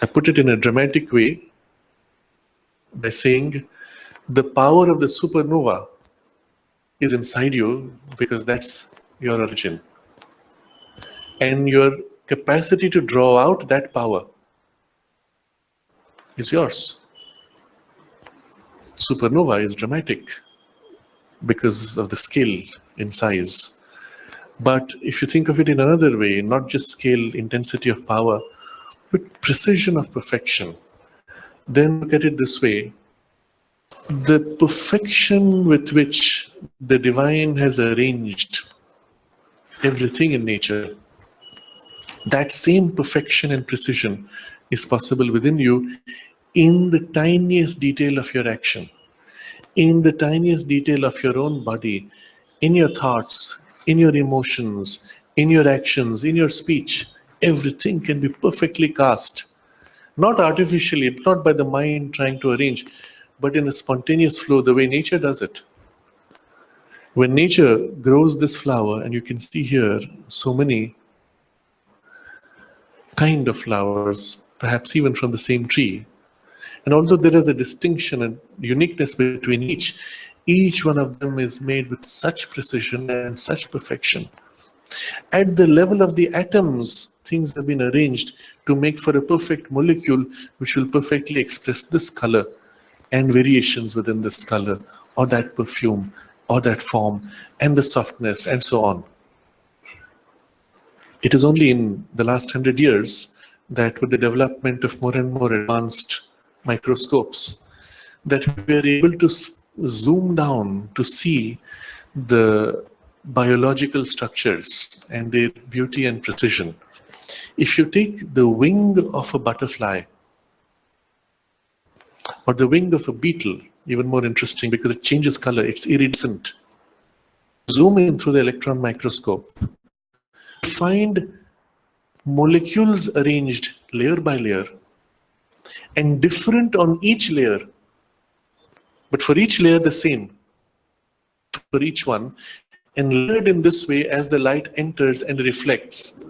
I put it in a dramatic way by saying the power of the supernova is inside you because that's your origin. And your capacity to draw out that power is yours. Supernova is dramatic because of the scale in size. But if you think of it in another way, not just scale, intensity of power, but precision of perfection, then look at it this way. The perfection with which the divine has arranged everything in nature, that same perfection and precision is possible within you in the tiniest detail of your action, in the tiniest detail of your own body, in your thoughts, in your emotions, in your actions, in your speech. Everything can be perfectly cast, not artificially, not by the mind trying to arrange, but in a spontaneous flow, the way nature does it. When nature grows this flower, and you can see here so many kind of flowers, perhaps even from the same tree, and although there is a distinction and uniqueness between each one of them is made with such precision and such perfection. At the level of the atoms, things have been arranged to make for a perfect molecule which will perfectly express this color and variations within this color, or that perfume, or that form, and the softness, and so on. It is only in the last 100 years that with the development of more and more advanced microscopes that we are able to zoom down to see the biological structures and their beauty and precision. If you take the wing of a butterfly or the wing of a beetle, even more interesting because it changes color, it's iridescent. Zoom in through the electron microscope, find molecules arranged layer by layer and different on each layer, but for each layer the same for each one, and layered in this way as the light enters and reflects.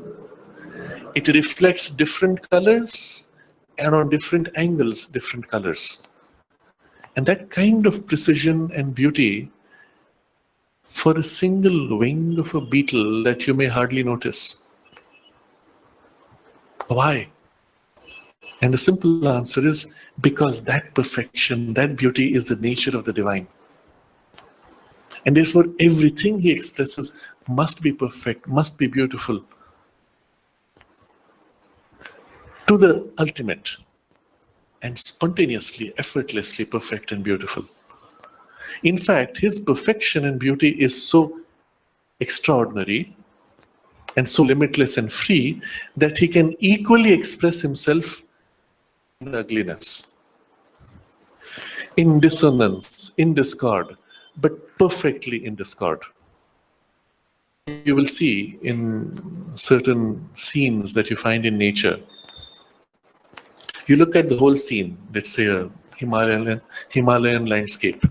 It reflects different colors and on different angles, different colors. And that kind of precision and beauty for a single wing of a beetle that you may hardly notice. Why? And the simple answer is because that perfection, that beauty is the nature of the divine. And therefore everything he expresses must be perfect, must be beautiful, to the ultimate, and spontaneously, effortlessly perfect and beautiful. In fact, his perfection and beauty is so extraordinary and so limitless and free that he can equally express himself in ugliness, in dissonance, in discord, but perfectly in discord. You will see in certain scenes that you find in nature. You look at the whole scene, let's say a Himalayan landscape.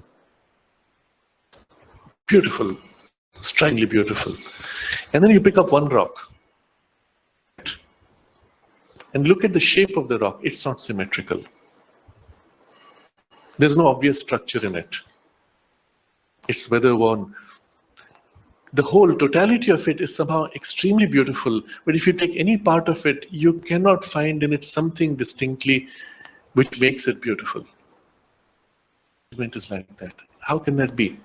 Beautiful, strikingly beautiful. And then you pick up one rock and look at the shape of the rock. It's not symmetrical. There's no obvious structure in it. It's weather-worn. The whole totality of it is somehow extremely beautiful, but if you take any part of it, you cannot find in it something distinctly which makes it beautiful. It is like that. How can that be?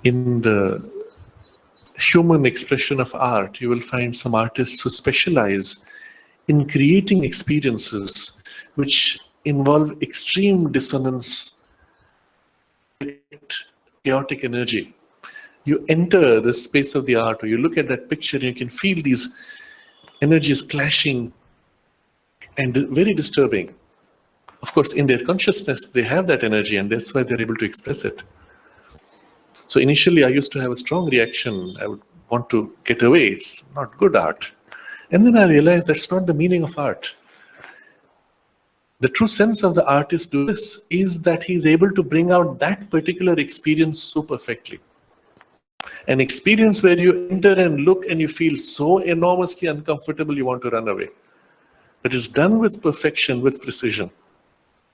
In the human expression of art, you will find some artists who specialize in creating experiences which involve extreme dissonance, chaotic energy. You enter the space of the art, or you look at that picture, and you can feel these energies clashing and very disturbing. Of course, in their consciousness, they have that energy, and that's why they're able to express it. So initially, I used to have a strong reaction. I would want to get away. It's not good art. And then I realized that's not the meaning of art. The true sense of the artist to this is that he's able to bring out that particular experience so perfectly. An experience where you enter and look and you feel so enormously uncomfortable you want to run away. But it's done with perfection, with precision.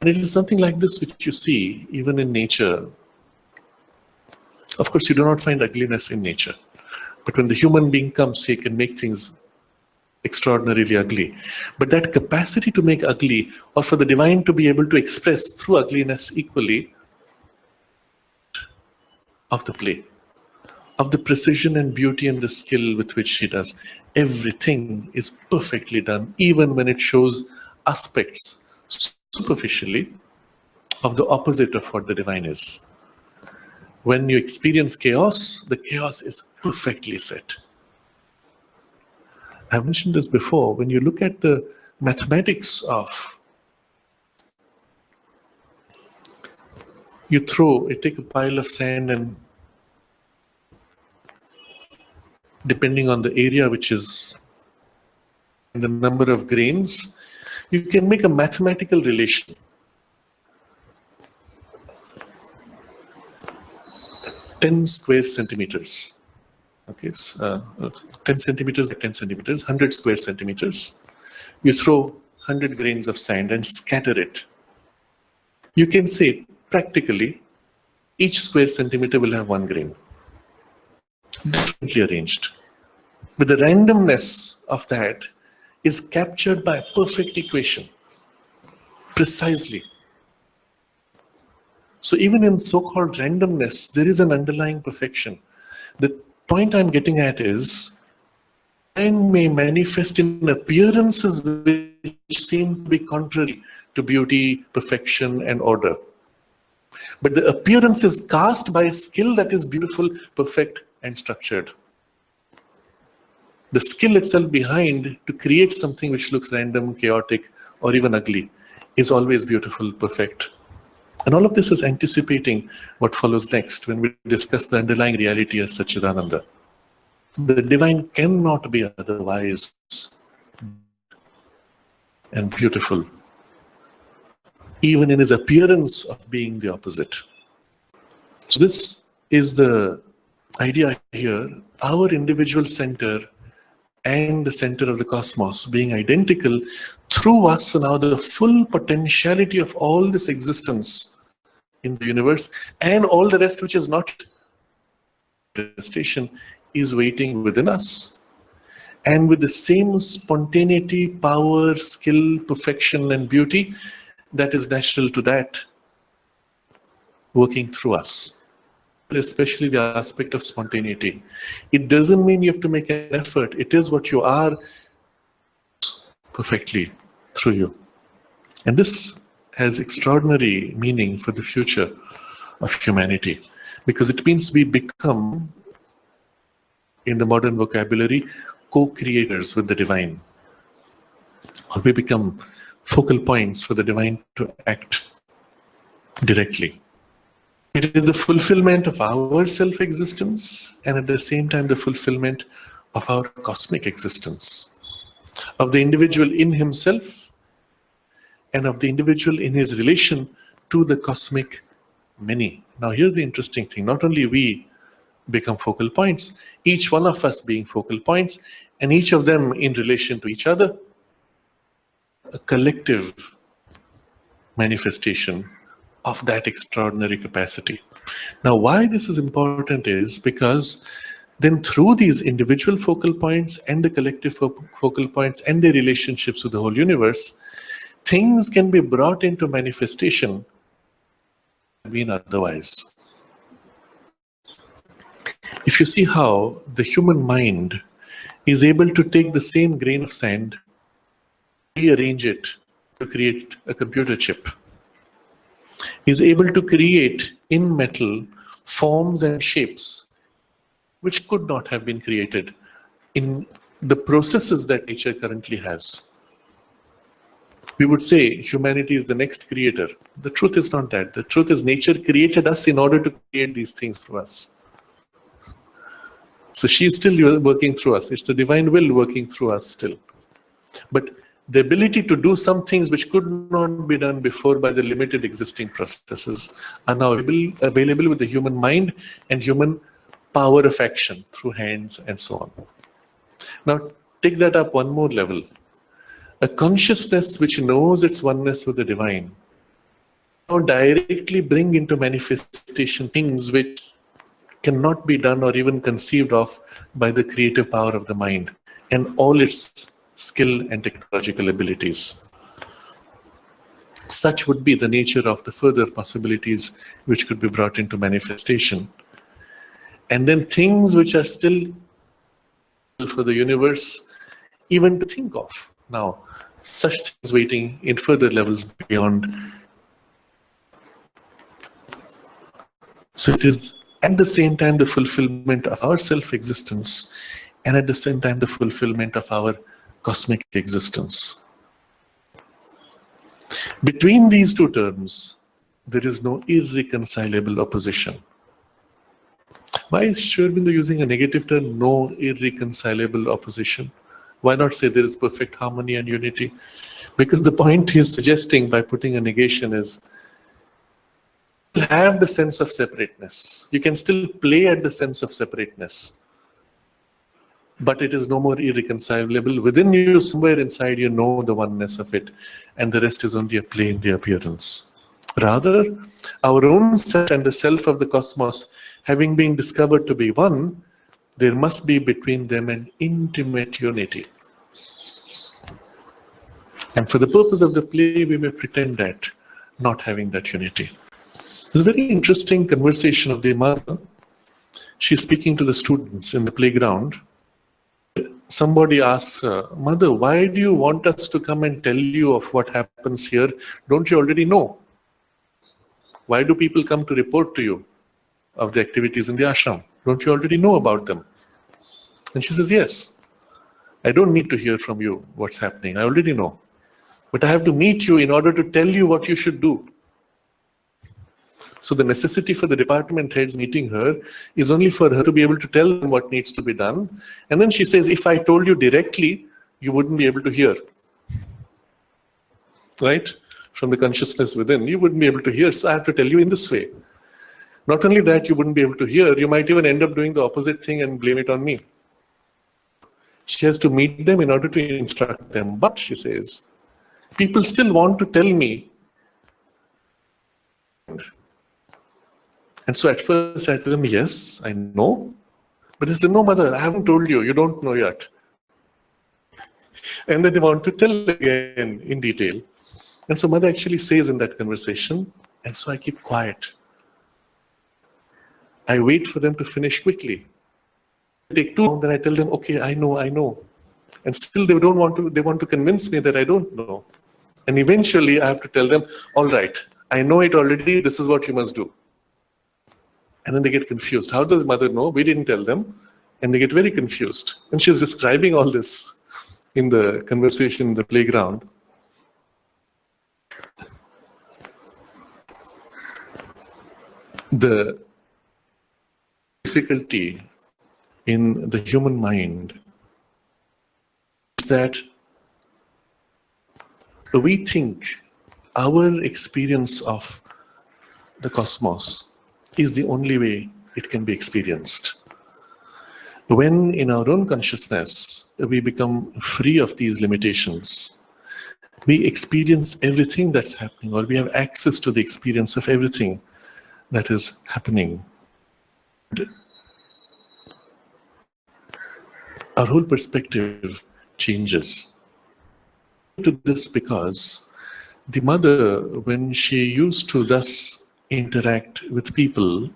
And it is something like this which you see even in nature. Of course, you do not find ugliness in nature. But when the human being comes, he can make things extraordinarily ugly. But that capacity to make ugly, or for the divine to be able to express through ugliness equally, of the play, of the precision and beauty and the skill with which she does. Everything is perfectly done, even when it shows aspects superficially of the opposite of what the divine is. When you experience chaos, the chaos is perfectly set. I've mentioned this before. When you look at the mathematics of, you take a pile of sand, and depending on the area which is and the number of grains, you can make a mathematical relation. 10 square centimeters. Okay, 10 centimeters by 10 centimeters, 100 square centimeters. You throw 100 grains of sand and scatter it. You can say, practically, each square centimeter will have 1 grain. Differently arranged. But the randomness of that is captured by a perfect equation. Precisely. So even in so-called randomness, there is an underlying perfection. The point I'm getting at is, mind may manifest in appearances which seem to be contrary to beauty, perfection, and order. But the appearance is cast by skill that is beautiful, perfect, and structured. The skill itself behind to create something which looks random, chaotic, or even ugly is always beautiful, perfect. And all of this is anticipating what follows next when we discuss the underlying reality as Sachchidananda. The divine cannot be otherwise and beautiful, even in his appearance of being the opposite. So this is the idea here, our individual center and the center of the cosmos being identical. Through us now the full potentiality of all this existence in the universe and all the rest which is not manifestation is waiting within us. And with the same spontaneity, power, skill, perfection, and beauty that is natural to that, working through us. Especially the aspect of spontaneity. It doesn't mean you have to make an effort. It is what you are perfectly through you. And this has extraordinary meaning for the future of humanity, because it means we become, in the modern vocabulary, co-creators with the divine. Or we become focal points for the divine to act directly. It is the fulfillment of our self-existence and at the same time the fulfillment of our cosmic existence, of the individual in himself and of the individual in his relation to the cosmic many. Now here's the interesting thing. Not only we become focal points, each one of us being focal points, and each of them in relation to each other, a collective manifestation of that extraordinary capacity. Now, why this is important is because then through these individual focal points and the collective focal points and their relationships with the whole universe, things can be brought into manifestation been otherwise. If you see how the human mind is able to take the same grain of sand, rearrange it to create a computer chip, is able to create in metal forms and shapes which could not have been created in the processes that nature currently has. We would say humanity is the next creator. The truth is not that. The truth is nature created us in order to create these things through us. So she's still working through us. It's the divine will working through us still. But the ability to do some things which could not be done before by the limited existing processes are now available with the human mind and human power of action through hands and so on. Now take that up one more level. A consciousness which knows its oneness with the divine now directly bring into manifestation things which cannot be done or even conceived of by the creative power of the mind and all its skill and technological abilities. Such would be the nature of the further possibilities which could be brought into manifestation. And then things which are still for the universe even to think of. Now, such things waiting in further levels beyond. So it is at the same time the fulfillment of our self-existence and at the same time the fulfillment of our cosmic existence. Between these two terms, there is no irreconcilable opposition. Why is Sri Aurobindo using a negative term, no irreconcilable opposition? Why not say there is perfect harmony and unity? Because the point he's suggesting by putting a negation is have the sense of separateness. You can still play at the sense of separateness, but it is no more irreconcilable. Within you, somewhere inside, you know the oneness of it, and the rest is only a play in the appearance. Rather, our own self and the self of the cosmos, having been discovered to be one, there must be between them an intimate unity. And for the purpose of the play, we may pretend that, not having that unity. It's a very interesting conversation of the mother. She's speaking to the students in the playground. Somebody asks her, "Mother, why do you want us to come and tell you of what happens here? Don't you already know? Why do people come to report to you of the activities in the ashram? Don't you already know about them?" And she says, "Yes, I don't need to hear from you what's happening. I already know. But I have to meet you in order to tell you what you should do." So the necessity for the department heads meeting her is only for her to be able to tell them what needs to be done. And then she says, if I told you directly, you wouldn't be able to hear. Right? From the consciousness within, you wouldn't be able to hear. So I have to tell you in this way. Not only that, you wouldn't be able to hear, you might even end up doing the opposite thing and blame it on me. She has to meet them in order to instruct them. But, she says, people still want to tell me. And so at first I tell them, yes, I know. But they say, no, mother, I haven't told you. You don't know yet. And then they want to tell again in detail. And so mother actually says in that conversation, and so I keep quiet. I wait for them to finish quickly. They take too long, then I tell them, okay, I know. And still they want to convince me that I don't know. And eventually I have to tell them, all right, I know it already, this is what you must do. And then they get confused. How does mother know? We didn't tell them. And they get very confused. And she's describing all this in the conversation in the playground. The difficulty in the human mind is that we think our experience of the cosmos is the only way it can be experienced. When in our own consciousness we become free of these limitations, we experience everything that's happening, or we have access to the experience of everything that is happening. Our whole perspective changes. To this because The mother, when she used to thus interact with people,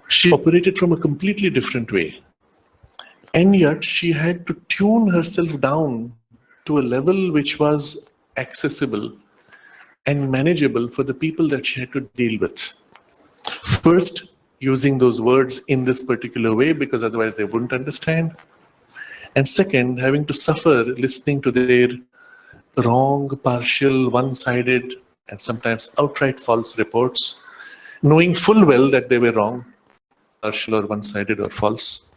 she operated from a completely different way. And yet she had to tune herself down to a level which was accessible and manageable for the people that she had to deal with. First, using those words in this particular way, because otherwise they wouldn't understand. And second, having to suffer listening to their wrong, partial, one-sided, and sometimes outright false reports, knowing full well that they were wrong, partial or one-sided or false.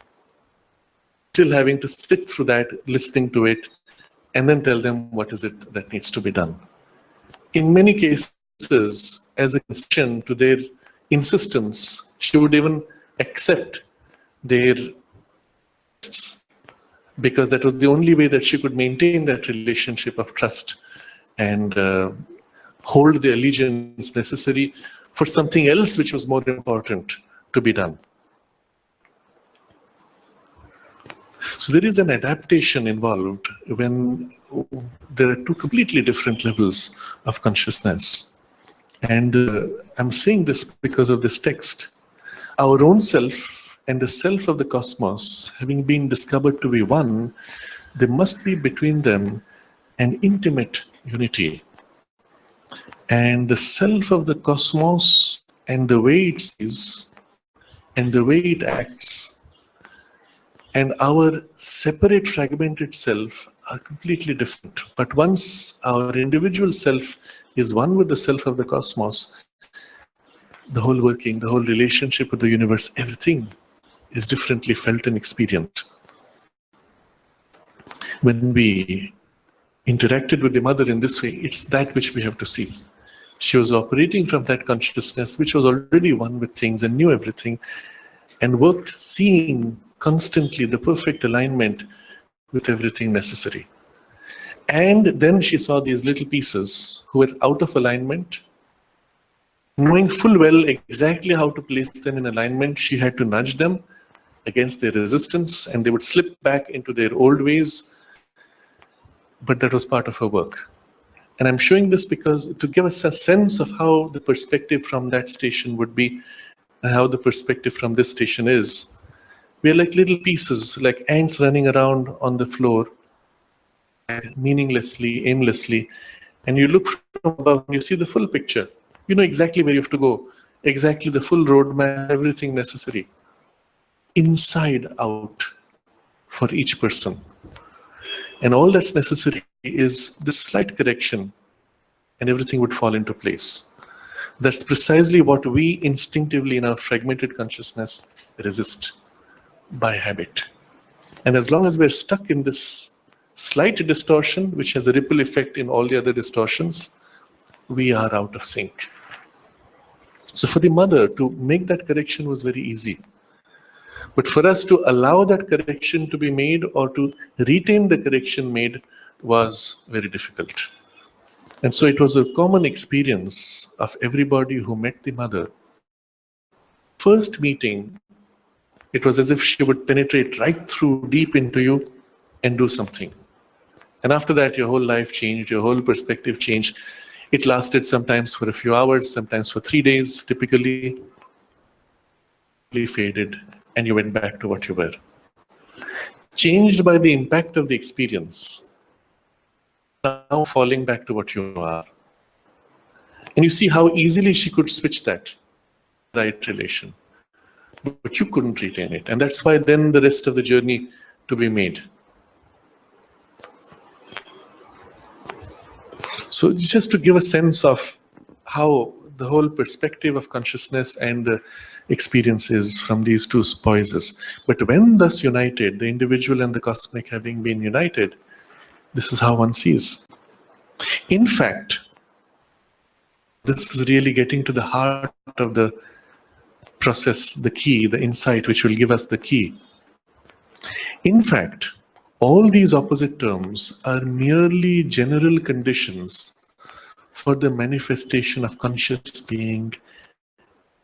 Still having to sit through that, listening to it, and then tell them what is it that needs to be done. In many cases, as a concession to their insistence, she would even accept their because that was the only way that she could maintain that relationship of trust and hold the allegiance necessary for something else which was more important to be done. So there is an adaptation involved when there are two completely different levels of consciousness. And I'm saying this because of this text. Our own self and the self of the cosmos, having been discovered to be one, there must be between them an intimate unity. And the self of the cosmos and the way it sees and the way it acts and our separate fragmented self are completely different. But once our individual self is one with the self of the cosmos, the whole working, the whole relationship with the universe, everything is differently felt and experienced. When we interacted with the mother in this way, it's that which we have to see. She was operating from that consciousness which was already one with things and knew everything and worked seeing constantly the perfect alignment with everything necessary. And then she saw these little pieces who were out of alignment. Knowing full well exactly how to place them in alignment, she had to nudge them against their resistance and they would slip back into their old ways. But that was part of her work. And I'm showing this because to give us a sense of how the perspective from that station would be and how the perspective from this station is. We are like little pieces, like ants running around on the floor, meaninglessly, aimlessly. And you look from above and you see the full picture. You know exactly where you have to go, exactly the full roadmap, everything necessary. Inside out for each person. And all that's necessary is this slight correction and everything would fall into place. That's precisely what we instinctively in our fragmented consciousness resist by habit. And as long as we're stuck in this slight distortion, which has a ripple effect in all the other distortions, we are out of sync. So for the mother to make that correction was very easy. But for us to allow that correction to be made or to retain the correction made was very difficult. And so it was a common experience of everybody who met the mother. First meeting, it was as if she would penetrate right through deep into you and do something. And after that, your whole life changed, your whole perspective changed. It lasted sometimes for a few hours, sometimes for 3 days, typically. Faded, and you went back to what you were. Changed by the impact of the experience, now falling back to what you are. And you see how easily she could switch that right relation. But you couldn't retain it. And that's why then the rest of the journey to be made. So just to give a sense of how the whole perspective of consciousness and the experiences from these two poises. But when thus united, the individual and the cosmic having been united, this is how one sees. In fact, this is really getting to the heart of the process, the key, the insight which will give us the key. In fact, all these opposite terms are merely general conditions for the manifestation of conscious being,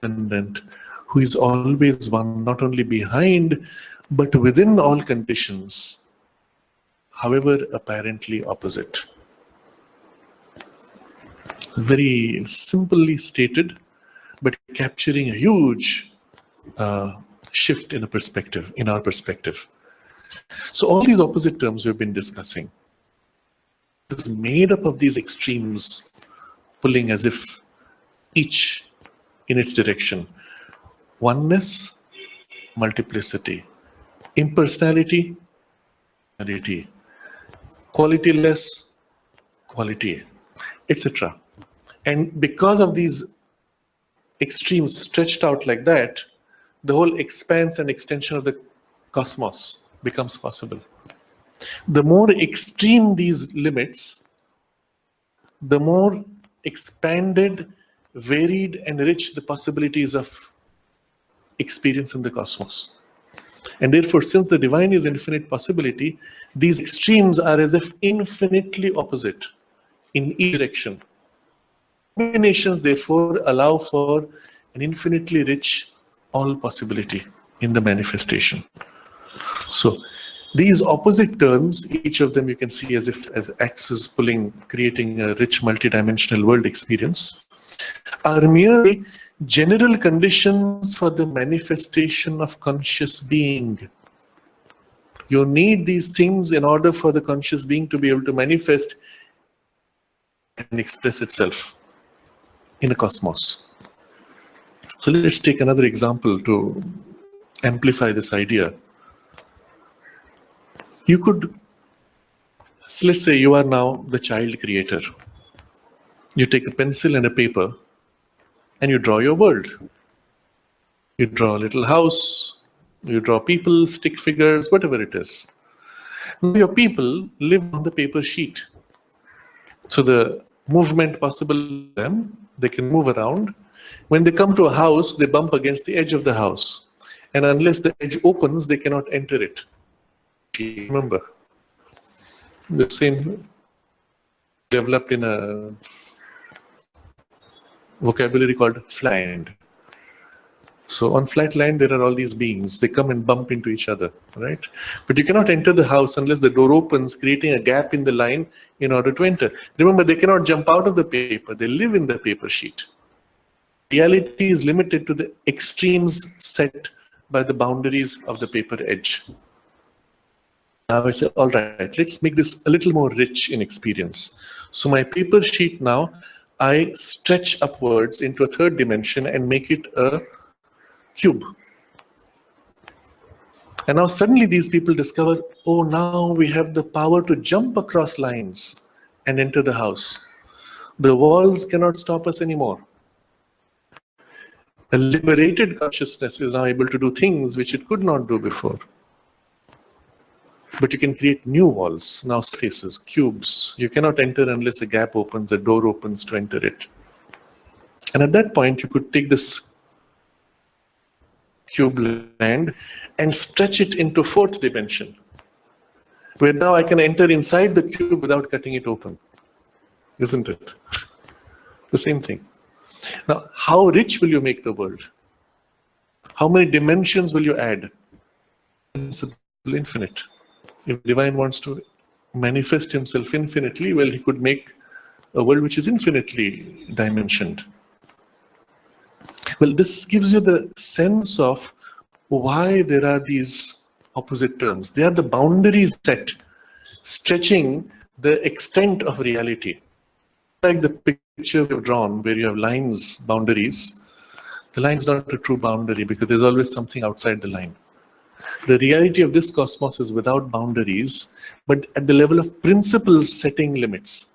who is always one, not only behind, but within all conditions, however apparently opposite. Very simply stated, but capturing a huge shift in a perspective, in our perspective. So all these opposite terms we've been discussing is made up of these extremes pulling as if each in its direction. Oneness, multiplicity. Impersonality, quality. Qualityless, quality, etc. And because of these extremes stretched out like that, the whole expanse and extension of the cosmos becomes possible. The more extreme these limits, the more expanded, varied, and rich the possibilities of experience in the cosmos. And therefore, since the divine is infinite possibility, these extremes are as if infinitely opposite in each direction. Combinations, therefore, allow for an infinitely rich all possibility in the manifestation. So these opposite terms, each of them you can see as if as axes pulling, creating a rich multidimensional world experience, are merely general conditions for the manifestation of conscious being. You need these things in order for the conscious being to be able to manifest and express itself in a cosmos. So let's take another example to amplify this idea. You could, so let's say you are now the child creator. You take a pencil and a paper and you draw your world. You draw a little house, you draw people, stick figures, whatever it is. Now your people live on the paper sheet. So the movement possible to them, they can move around. When they come to a house, they bump against the edge of the house. And unless the edge opens, they cannot enter it. Remember, the same developed in a vocabulary called flatland. So on flat land, there are all these beings. They come and bump into each other, right? But you cannot enter the house unless the door opens, creating a gap in the line in order to enter. Remember, they cannot jump out of the paper. They live in the paper sheet. Reality is limited to the extremes set by the boundaries of the paper edge. Now I say, all right, let's make this a little more rich in experience. So my paper sheet now, I stretch upwards into a third dimension and make it a cube. And now suddenly these people discover, oh, now we have the power to jump across lines and enter the house. The walls cannot stop us anymore. A liberated consciousness is now able to do things which it could not do before. But you can create new walls, now spaces, cubes. You cannot enter unless a gap opens, a door opens to enter it. And at that point, you could take this cube land and stretch it into fourth dimension, where now I can enter inside the cube without cutting it open. Isn't it? The same thing. Now, how rich will you make the world? How many dimensions will you add? Infinite. If divine wants to manifest himself infinitely, well, he could make a world which is infinitely dimensioned. Well, this gives you the sense of why there are these opposite terms. They are the boundaries set, stretching the extent of reality. Like the picture we've drawn, where you have lines, boundaries. The line is not a true boundary because there's always something outside the line. The reality of this cosmos is without boundaries, but at the level of principles setting limits.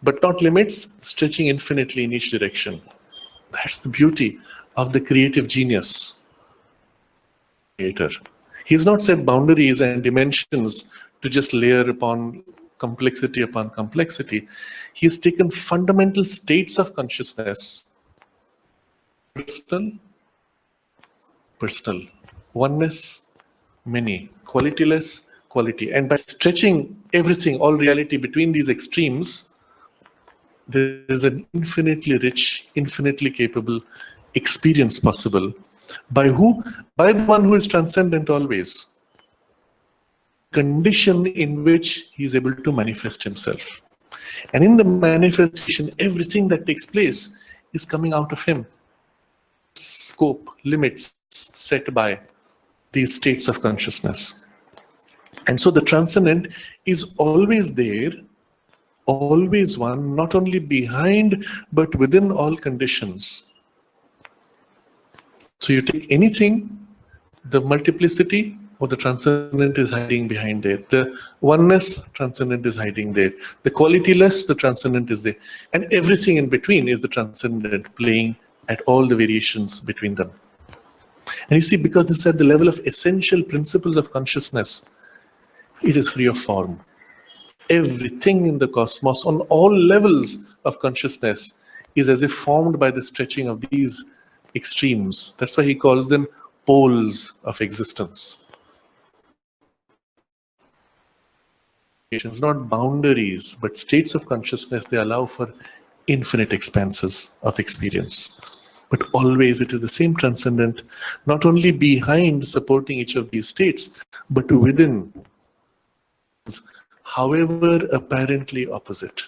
But not limits, stretching infinitely in each direction. That's the beauty of the creative genius. Creator. He's not set boundaries and dimensions to just layer upon complexity. He's taken fundamental states of consciousness. Personal. Oneness, many. Qualityless, quality. And by stretching everything, all reality between these extremes, there is an infinitely rich, infinitely capable experience possible. By who? By the one who is transcendent always. Condition in which he is able to manifest himself. And in the manifestation, everything that takes place is coming out of him. Scope, limits set by these states of consciousness. And so the transcendent is always there, always one, not only behind, but within all conditions. So you take anything, the multiplicity or the transcendent is hiding behind there. The oneness, transcendent is hiding there. The qualityless, the transcendent is there. And everything in between is the transcendent playing at all the variations between them. And you see, because this is at the level of essential principles of consciousness, it is free of form. Everything in the cosmos on all levels of consciousness is as if formed by the stretching of these extremes. That's why he calls them poles of existence. It's not boundaries, but states of consciousness. They allow for infinite expanses of experience. But always it is the same transcendent, not only behind supporting each of these states, but within, however apparently opposite.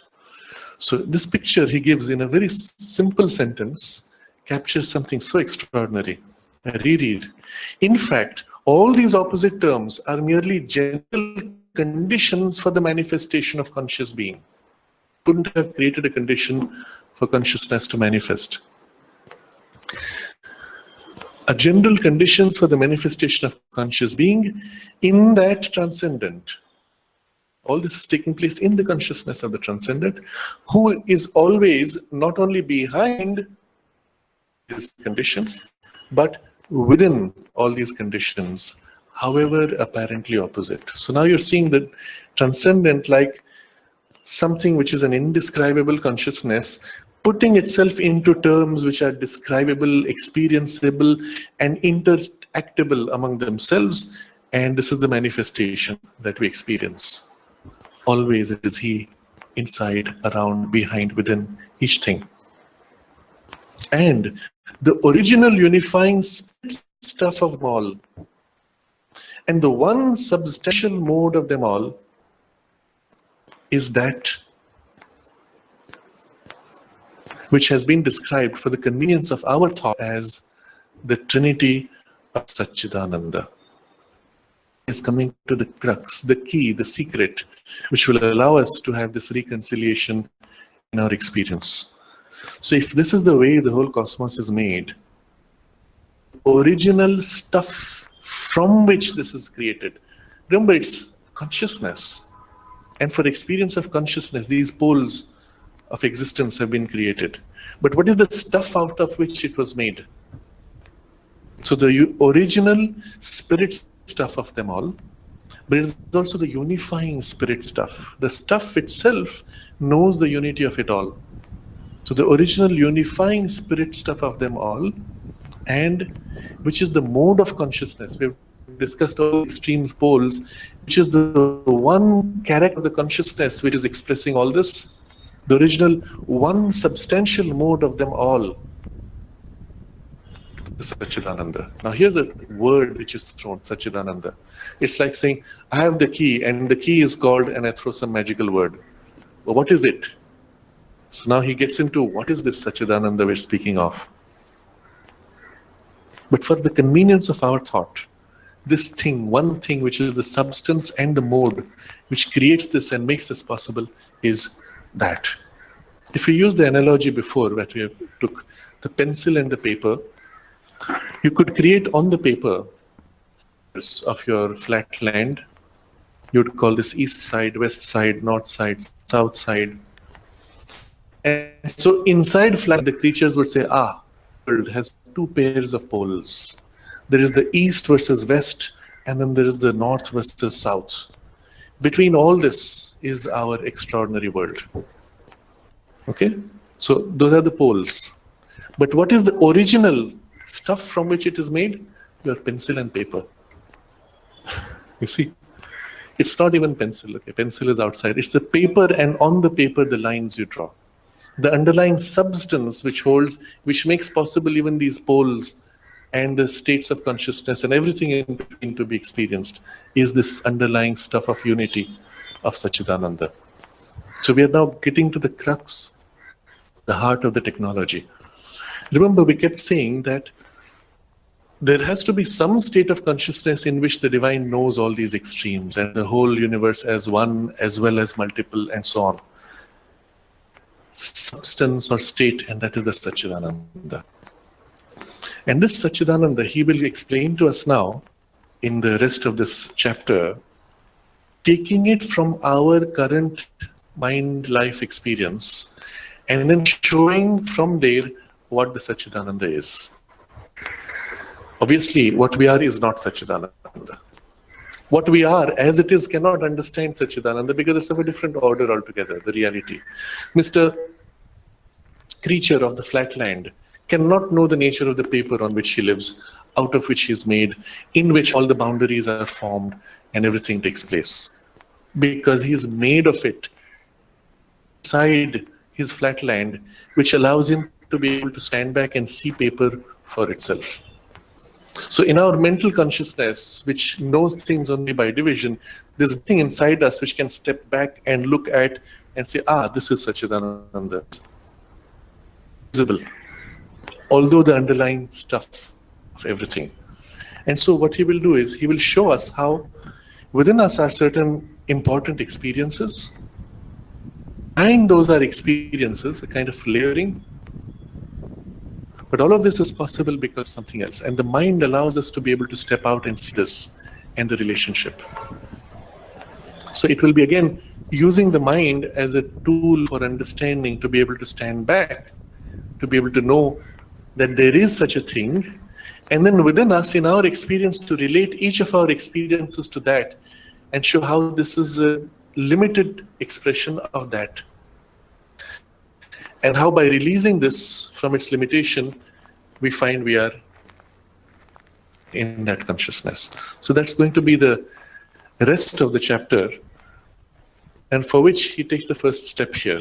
So this picture he gives in a very simple sentence captures something so extraordinary. I reread. In fact, all these opposite terms are merely general conditions for the manifestation of conscious being. Couldn't have created a condition for consciousness to manifest. A general conditions for the manifestation of conscious being in that transcendent. All this is taking place in the consciousness of the transcendent, who is always not only behind these conditions, but within all these conditions, however apparently opposite. So now you're seeing the transcendent like something which is an indescribable consciousness, putting itself into terms which are describable, experienceable, and interactable among themselves. And this is the manifestation that we experience. Always it is he, inside, around, behind, within each thing. And the original unifying stuff of them all, and the one substantial mode of them all, is that which has been described for the convenience of our thought as the trinity of Sachchidananda. Is coming to the crux, the key, the secret, which will allow us to have this reconciliation in our experience. So if this is the way the whole cosmos is made, original stuff from which this is created, remember it's consciousness. And for experience of consciousness, these poles of existence have been created. But what is the stuff out of which it was made? So the original spirit stuff of them all, but it's also the unifying spirit stuff. The stuff itself knows the unity of it all. So the original unifying spirit stuff of them all, and which is the mode of consciousness. We've discussed all extremes poles, which is the one character of the consciousness which is expressing all this. The original one substantial mode of them all, the Sachchidananda. Now here's a word which is thrown, Sachchidananda. It's like saying, I have the key, and the key is called, and I throw some magical word. Well, what is it? So now he gets into what is this Sachchidananda we're speaking of. But for the convenience of our thought, this thing, one thing which is the substance and the mode which creates this and makes this possible is that. If we use the analogy before that we took the pencil and the paper, you could create on the paper of your flat land, you would call this east side, west side, north side, south side. And so inside flat, the creatures would say, the world has two pairs of poles. There is the east versus west, and then there is the north versus south. Between all this is our extraordinary world. Okay? So those are the poles. But what is the original stuff from which it is made? Your pencil and paper. You see? It's not even pencil. Okay? Pencil is outside. It's the paper, and on the paper the lines you draw. The underlying substance which holds, which makes possible even these poles and the states of consciousness and everything in between to be experienced, is this underlying stuff of unity of Sachchidananda. So we are now getting to the crux, the heart of the technology. Remember, we kept saying that there has to be some state of consciousness in which the divine knows all these extremes and the whole universe as one as well as multiple and so on. Substance or state, and that is the Sachchidananda. And this Sachchidananda, he will explain to us now in the rest of this chapter, taking it from our current mind life experience and then showing from there what the Sachchidananda is. Obviously, what we are is not Sachchidananda. What we are as it is cannot understand Sachchidananda because it's of a different order altogether, the reality. Mr. Creature of the flatland cannot know the nature of the paper on which he lives, out of which he is made, in which all the boundaries are formed and everything takes place. Because he is made of it, inside his flatland, which allows him to be able to stand back and see paper for itself. So in our mental consciousness, which knows things only by division, there's a thing inside us which can step back and look at and say, this is Sachchidananda. Visible. Although the underlying stuff of everything. And so what he will do is, he will show us how within us are certain important experiences, and those are experiences, a kind of layering. But all of this is possible because of something else. And the mind allows us to be able to step out and see this and the relationship. So it will be again using the mind as a tool for understanding, to be able to stand back, to be able to know that there is such a thing. And then within us, in our experience, to relate each of our experiences to that and show how this is a limited expression of that. And how by releasing this from its limitation, we find we are in that consciousness. So that's going to be the rest of the chapter, and for which he takes the first step here.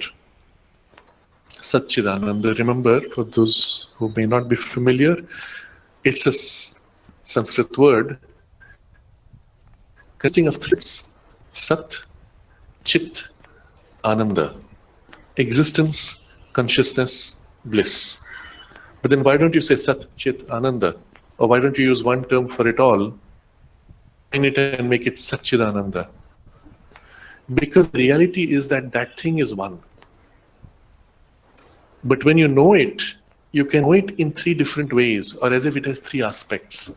Sachchidananda, remember, for those who may not be familiar, it's a Sanskrit word consisting of three: Sat, Chit, Ananda. Existence, consciousness, bliss. But then why don't you say Sat, Chit, Ananda? Or why don't you use one term for it all, in it and make it Sachchidananda? Because the reality is that that thing is one. But when you know it, you can know it in three different ways, or as if it has three aspects.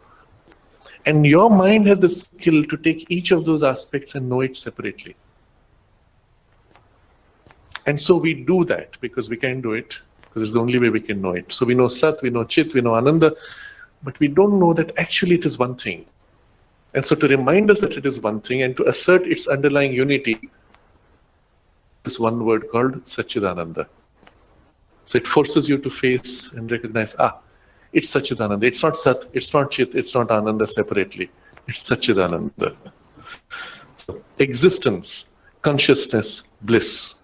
And your mind has the skill to take each of those aspects and know it separately. And so we do that because we can do it, because it's the only way we can know it. So we know Sat, we know Chit, we know Ananda, but we don't know that actually it is one thing. And so to remind us that it is one thing and to assert its underlying unity, is one word called Sachchidananda. So it forces you to face and recognize, it's Sachchidananda. It's not Sat, it's not Chit, it's not Ananda separately. It's Sachchidananda. So existence, consciousness, bliss.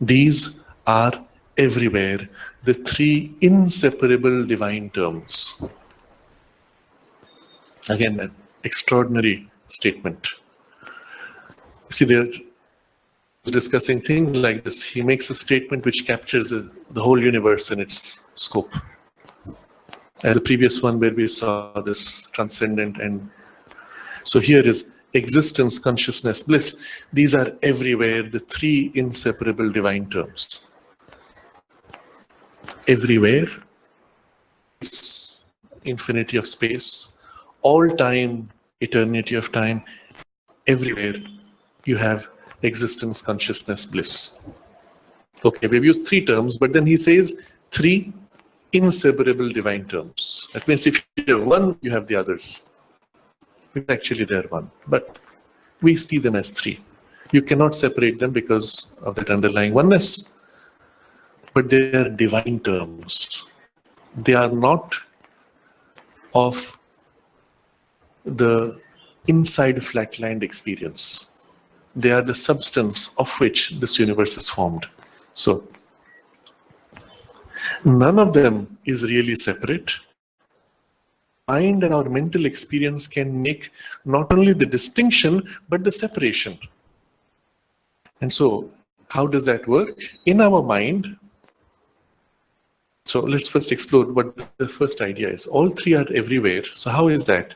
These are everywhere, the three inseparable divine terms. Again, an extraordinary statement. See, they're discussing things like this. He makes a statement which captures the whole universe in its scope. As the previous one where we saw this transcendent, and so here is existence, consciousness, bliss. These are everywhere, the three inseparable divine terms. Everywhere is infinity of space, all time, eternity of time. Everywhere you have existence, consciousness, bliss. Okay, we've used three terms, but then he says three inseparable divine terms. That means if you have one, you have the others. Actually, they're one, but we see them as three. You cannot separate them because of that underlying oneness, but they are divine terms. They are not of the inside flatland experience. They are the substance of which this universe is formed. So, none of them is really separate. Mind and our mental experience can make not only the distinction, but the separation. And so, How does that work? In our mind, so let's first explore what the first idea is. All three are everywhere. So how is that?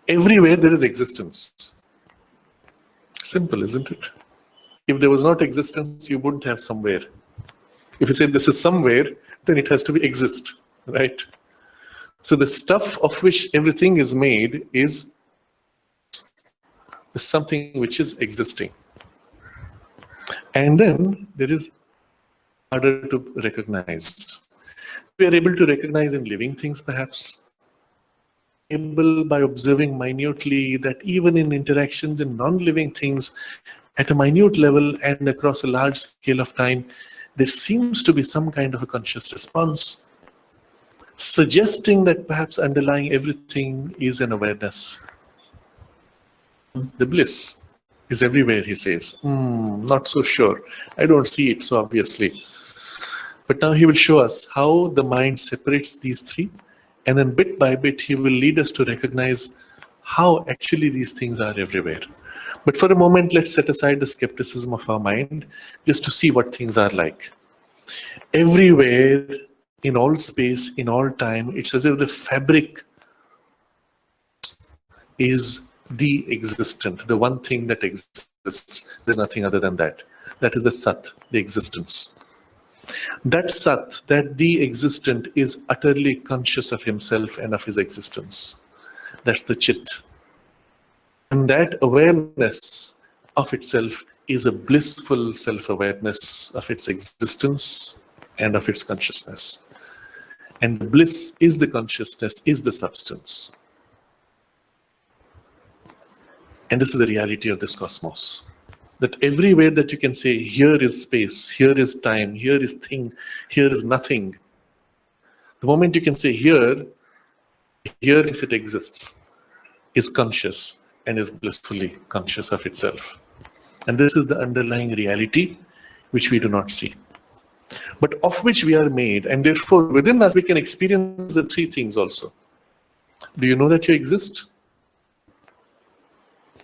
Everywhere there is existence. Simple, isn't it? If there was not existence, you wouldn't have somewhere. If you say this is somewhere, then it has to be exist, right? So the stuff of which everything is made is something which is existing. And then there is harder to recognize. We are able to recognize in living things, perhaps. Able by observing minutely that even in interactions in non-living things, at a minute level and across a large scale of time, there seems to be some kind of a conscious response, suggesting that perhaps underlying everything is an awareness. The bliss is everywhere, he says. Not so sure. I don't see it so obviously. But now he will show us how the mind separates these three, and then bit by bit he will lead us to recognize how actually these things are everywhere. But for a moment, let's set aside the skepticism of our mind just to see what things are like. Everywhere, in all space, in all time, it's as if the fabric is the existent, the one thing that exists. There's nothing other than that. That is the Sat, the existence. That Sat, that the existent, is utterly conscious of himself and of his existence. That's the chit. And that awareness of itself is a blissful self-awareness of its existence and of its consciousness. And the bliss is the consciousness, is the substance. And this is the reality of this cosmos. That everywhere that you can say, here is space, here is time, here is thing, here is nothing. The moment you can say here is it exists, is conscious, and is blissfully conscious of itself. And this is the underlying reality which we do not see, but of which we are made, and therefore within us we can experience the three things also. Do you know that you exist?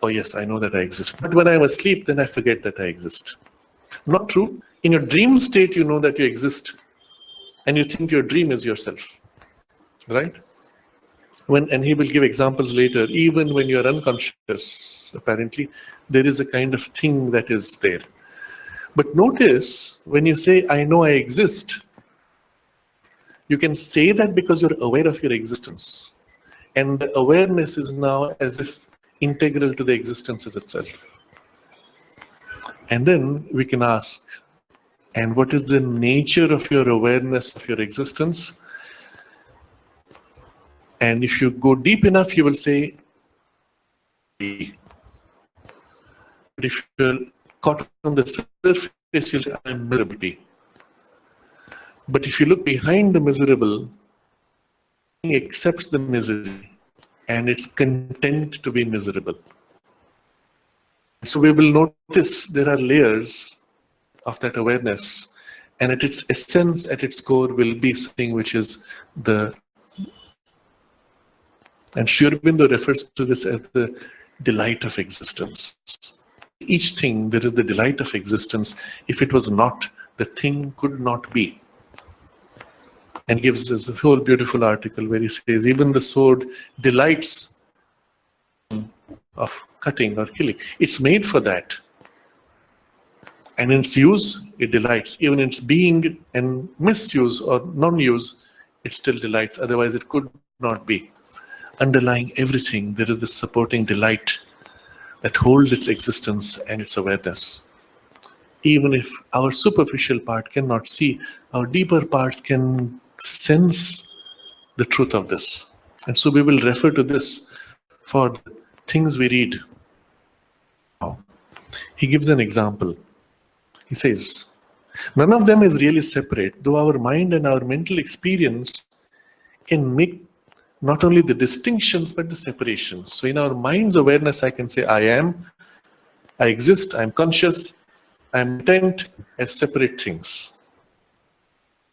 Oh yes, I know that I exist. But when I'm asleep, then I forget that I exist. Not true. In your dream state, you know that you exist, and you think your dream is yourself, right? And he will give examples later, even when you're unconscious, apparently, there is a kind of thing that is there. But notice, when you say, I know I exist, you can say that because you're aware of your existence. And the awareness is now as if integral to the existence itself. And then we can ask, and what is the nature of your awareness of your existence? And if you go deep enough, you will say, but if you're caught on the surface, you'll say, I'm miserable. But if you look behind the miserable, it accepts the misery and it's content to be miserable. So we will notice there are layers of that awareness, and at its essence, at its core, will be something which is the. And Sri Aurobindo refers to this as the delight of existence. Each thing, there is the delight of existence. If it was not, the thing could not be. And gives us a whole beautiful article where he says, even the sword delights of cutting or killing. It's made for that. And in its use, it delights. Even in its being and misuse or non-use, it still delights. Otherwise, it could not be. Underlying everything, there is this supporting delight that holds its existence and its awareness. Even if our superficial part cannot see, our deeper parts can sense the truth of this. And so we will refer to this for the things we read. He gives an example. He says, none of them is really separate, though our mind and our mental experience can make not only the distinctions, but the separations. So in our mind's awareness, I can say, I am, I exist, I'm conscious, I'm intent as separate things.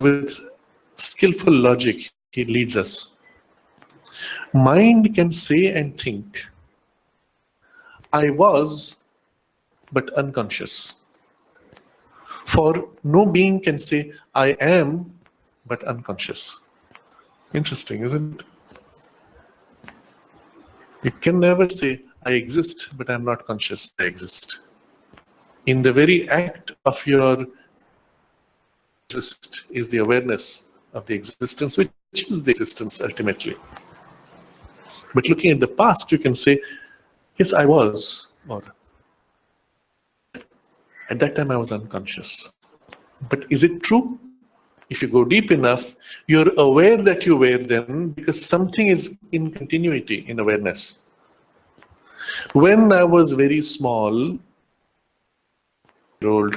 With skillful logic, he leads us. Mind can say and think, I was, but unconscious. For no being can say, I am, but unconscious. Interesting, isn't it? It can never say, I exist, but I'm not conscious I exist. In the very act of your exist is the awareness of the existence, which is the existence ultimately. But looking at the past, you can say, yes, I was, or at that time I was unconscious. But is it true? If you go deep enough, you're aware that you were then because something is in continuity in awareness. When I was very small, old,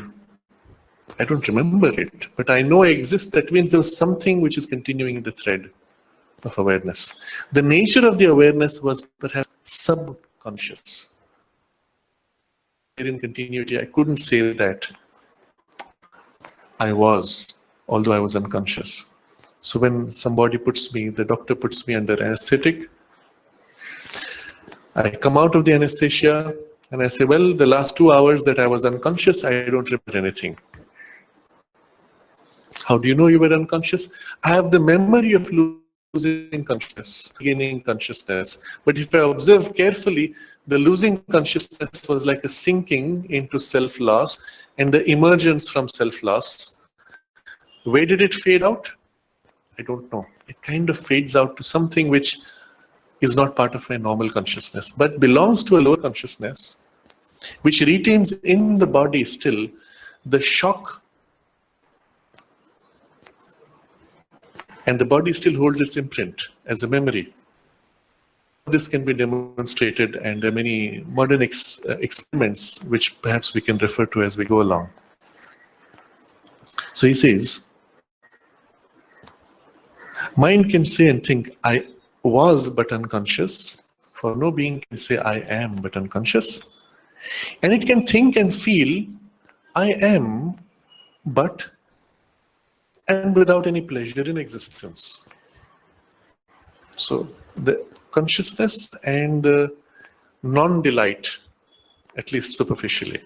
I don't remember it, but I know I exist. That means there was something which is continuing in the thread of awareness. The nature of the awareness was perhaps subconscious. In continuity, I couldn't say that I was, although I was unconscious. So when somebody puts me, the doctor puts me under anesthetic, I come out of the anesthesia and I say, well, the last 2 hours that I was unconscious, I don't remember anything. How do you know you were unconscious? I have the memory of losing consciousness, gaining consciousness. But if I observe carefully, the losing consciousness was like a sinking into self-loss and the emergence from self-loss. Where did it fade out? I don't know. It kind of fades out to something which is not part of my normal consciousness, but belongs to a lower consciousness, which retains in the body still the shock, and the body still holds its imprint as a memory. This can be demonstrated, and there are many modern experiments which perhaps we can refer to as we go along. So he says, mind can say and think, I was but unconscious, for no being can say, I am but unconscious. And it can think and feel, I am but, and without any pleasure in existence. So the consciousness and the non-delight, at least superficially,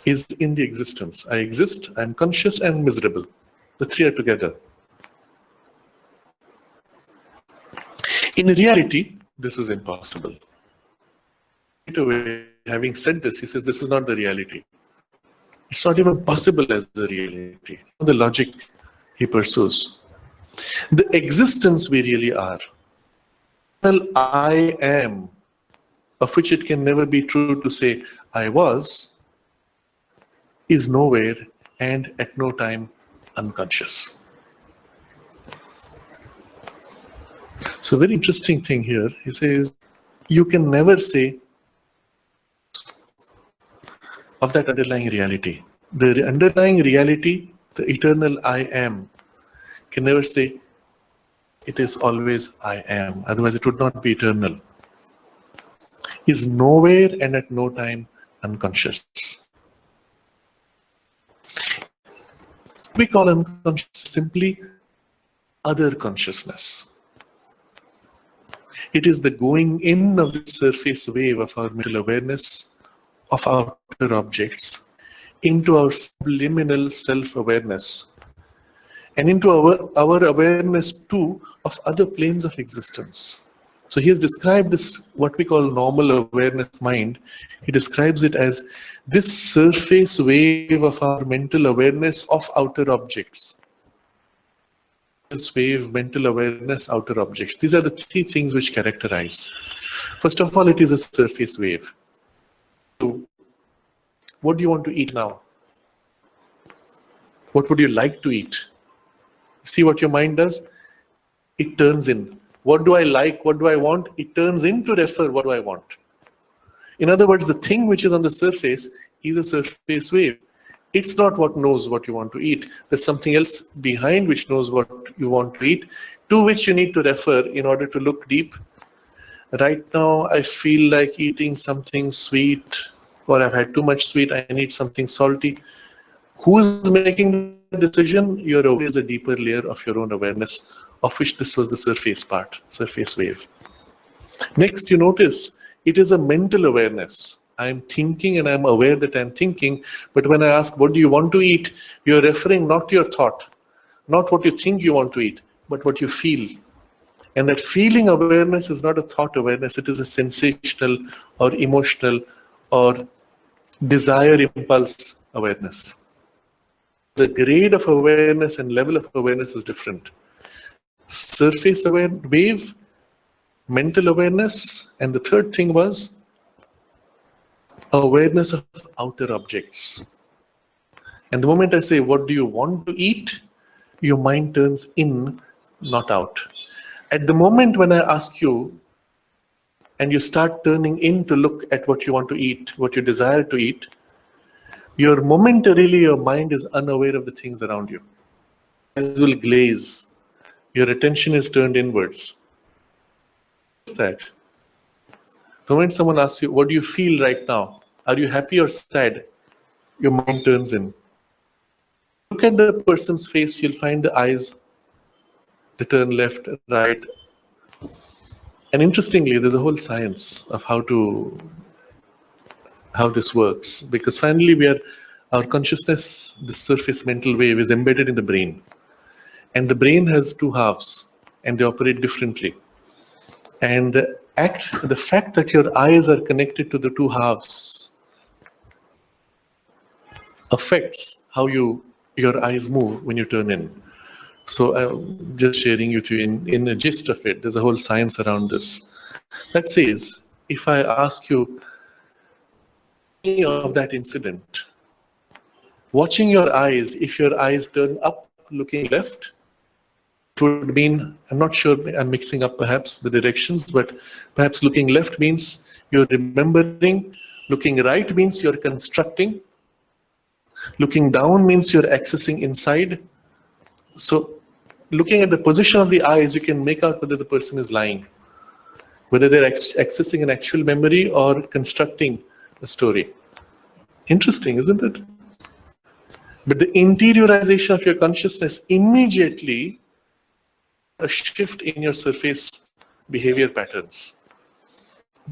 is in the existence. I exist, I'm conscious and miserable. The three are together. In reality, this is impossible. Having said this, he says this is not the reality. It's not even possible as the reality. The logic he pursues. The existence we really are. Well, I am, of which it can never be true to say I was, is nowhere and at no time unconscious. So very interesting thing here, he says, you can never say of that underlying reality. The underlying reality, the eternal I am, can never say it is always I am, otherwise it would not be eternal. Is nowhere and at no time unconscious. We call unconscious simply other consciousness. It is the going in of the surface wave of our mental awareness of outer objects into our subliminal self-awareness and into our awareness too of other planes of existence. So he has described this, what we call normal awareness mind. He describes it as this surface wave of our mental awareness of outer objects. This wave, mental awareness, outer objects. These are the three things which characterize. First of all, it is a surface wave. What do you want to eat now? What would you like to eat? See what your mind does? It turns in. What do I like? What do I want? It turns in to refer what do I want. In other words, the thing which is on the surface is a surface wave. It's not what knows what you want to eat. There's something else behind which knows what you want to eat, to which you need to refer in order to look deep. Right now, I feel like eating something sweet, or I've had too much sweet, I need something salty. Who's making the decision? Your awareness is a deeper layer of your own awareness, of which this was the surface part, surface wave. Next, you notice it is a mental awareness. I'm thinking and I'm aware that I'm thinking. But when I ask, what do you want to eat? You're referring not to your thought, not what you think you want to eat, but what you feel. And that feeling awareness is not a thought awareness, it is a sensational or emotional or desire impulse awareness. The grade of awareness and level of awareness is different. Surface aware wave, mental awareness, and the third thing was awareness of outer objects. And the moment I say, what do you want to eat? Your mind turns in, not out. At the moment when I ask you, and you start turning in to look at what you want to eat, what you desire to eat, momentarily your mind is unaware of the things around you. Eyes will glaze. Your attention is turned inwards. What's that? The moment someone asks you, what do you feel right now? Are you happy or sad? Your mind turns in. Look at the person's face, you'll find the eyes, they turn left, right. And interestingly, there's a whole science of how this works. Because finally our consciousness, the surface mental wave, is embedded in the brain. And the brain has two halves, and they operate differently. And the fact that your eyes are connected to the two halves affects how your eyes move when you turn in. So I'm just sharing with you in a gist of it. There's a whole science around this. That says, if I ask you any of that incident, watching your eyes, if your eyes turn up looking left, it would mean, I'm not sure, I'm mixing up perhaps the directions, but perhaps looking left means you're remembering, looking right means you're constructing, looking down means you're accessing inside. So looking at the position of the eyes, you can make out whether the person is lying, whether they're accessing an actual memory or constructing a story. Interesting, isn't it? But the interiorization of your consciousness immediately a shift in your surface behavior patterns.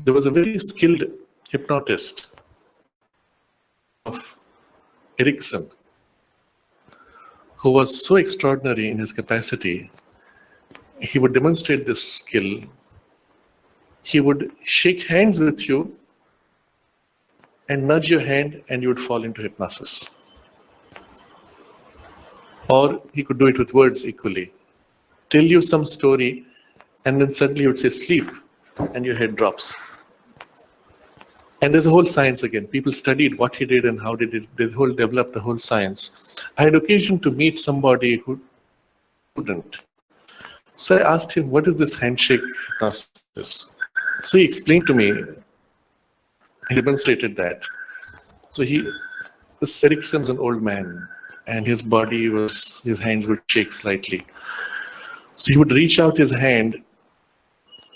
There was a very skilled hypnotist of Erickson who was so extraordinary in his capacity. He would demonstrate this skill. He would shake hands with you and nudge your hand, and you would fall into hypnosis. Or he could do it with words equally. Tell you some story, and then suddenly he would say sleep, and your head drops. And there's a whole science again. People studied what he did and how they did. They developed a whole science. I had occasion to meet somebody who couldn't. So I asked him, what is this handshake hypnosis? So he explained to me, he demonstrated that. So this Erickson's an old man, and his hands would shake slightly. So he would reach out his hand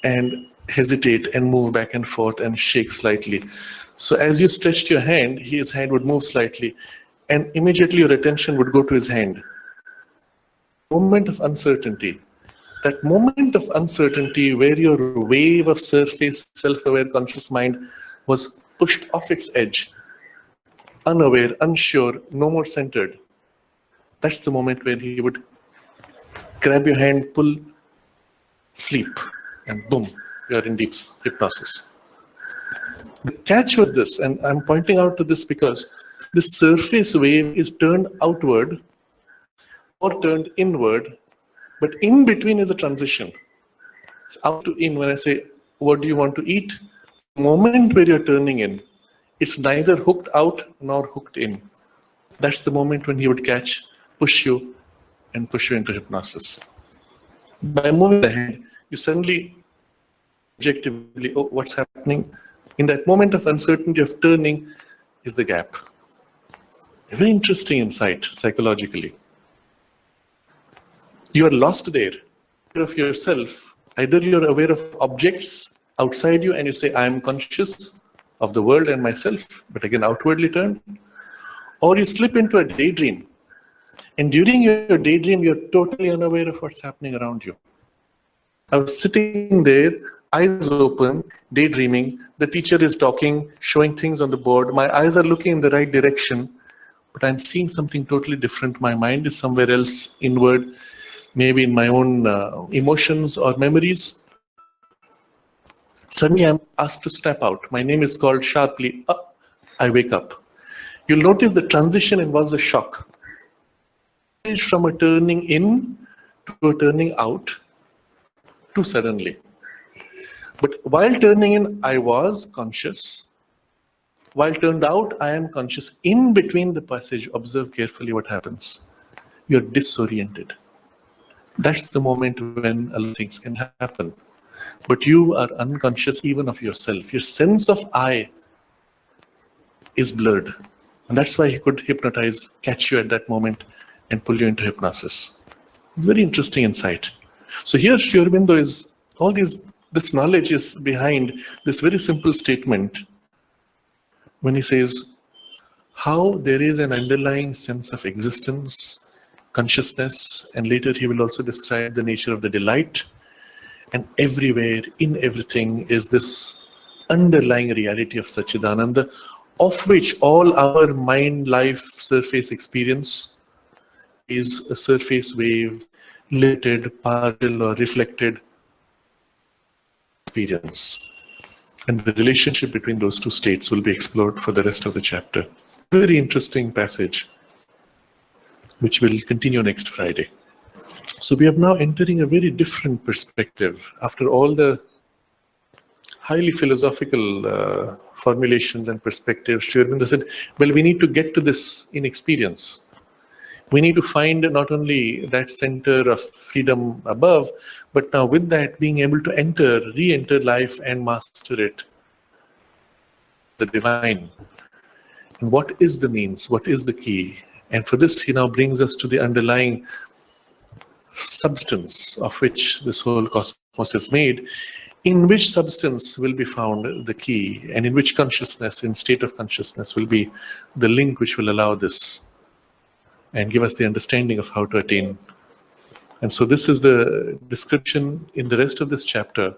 and hesitate and move back and forth and shake slightly. So as you stretched your hand, his hand would move slightly, and immediately your attention would go to his hand. Moment of uncertainty. That moment of uncertainty where your wave of surface, self-aware, conscious mind was pushed off its edge, unaware, unsure, no more centered. That's the moment when he would grab your hand, pull, sleep, and boom, you're in deep hypnosis. The catch was this, and I'm pointing out to this because the surface wave is turned outward or turned inward, but in between is a transition. It's out to in. When I say, what do you want to eat? The moment where you're turning in, it's neither hooked out nor hooked in. That's the moment when he would catch, push you, and push you into hypnosis. By moving the hand, you suddenly, objectively, oh, what's happening? In that moment of uncertainty of turning is the gap. A very interesting insight psychologically. You are lost there, aware of yourself. Either you're aware of objects outside you and you say, I am conscious of the world and myself, but again outwardly turned, or you slip into a daydream. And during your daydream, you're totally unaware of what's happening around you. I was sitting there, eyes open, daydreaming. The teacher is talking, showing things on the board. My eyes are looking in the right direction, but I'm seeing something totally different. My mind is somewhere else, inward, maybe in my own emotions or memories. Suddenly, I'm asked to step out. My name is called sharply. I wake up. You'll notice the transition involves a shock. From a turning in to a turning out too suddenly. But while turning in, I was conscious. While turned out, I am conscious. In between the passage, observe carefully what happens. You're disoriented. That's the moment when a lot of things can happen. But you are unconscious even of yourself. Your sense of I is blurred. And that's why he could hypnotize, catch you at that moment, and pull you into hypnosis. It's very interesting insight. So here Sri Aurobindo is, this knowledge is behind this very simple statement when he says how there is an underlying sense of existence, consciousness, and later he will also describe the nature of the delight. And everywhere, in everything, is this underlying reality of Sachchidananda, of which all our mind, life, surface experience is a surface wave, limited, partial, or reflected experience. And the relationship between those two states will be explored for the rest of the chapter. Very interesting passage, which will continue next Friday. So we are now entering a very different perspective. After all the highly philosophical formulations and perspectives, Sri Aurobindo said, well, we need to get to this in experience. We need to find not only that center of freedom above, but now with that being able to enter, re-enter life and master it, the divine. And what is the means? What is the key? And for this, he now brings us to the underlying substance of which this whole cosmos is made, in which substance will be found the key, and in which consciousness, in state of consciousness, will be the link which will allow this and give us the understanding of how to attain. And so this is the description in the rest of this chapter,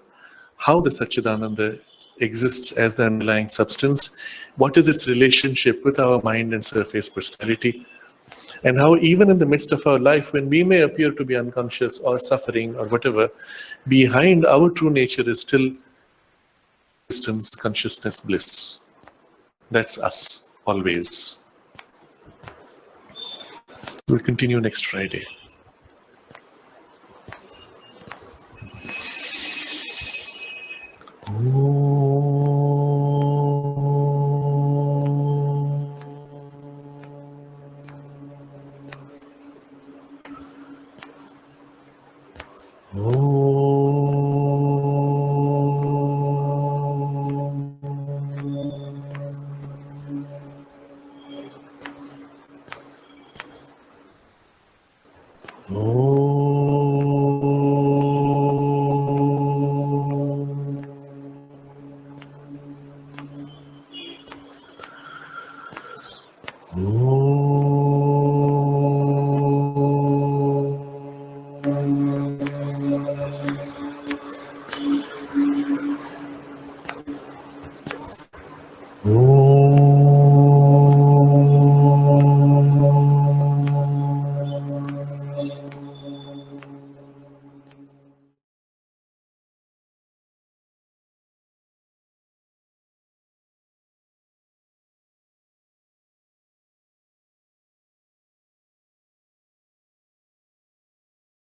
how the Sachchidananda exists as the underlying substance, what is its relationship with our mind and surface personality, and how even in the midst of our life, when we may appear to be unconscious or suffering or whatever, behind our true nature is still existence, consciousness, bliss. That's us, always. We'll continue next Friday. Oh.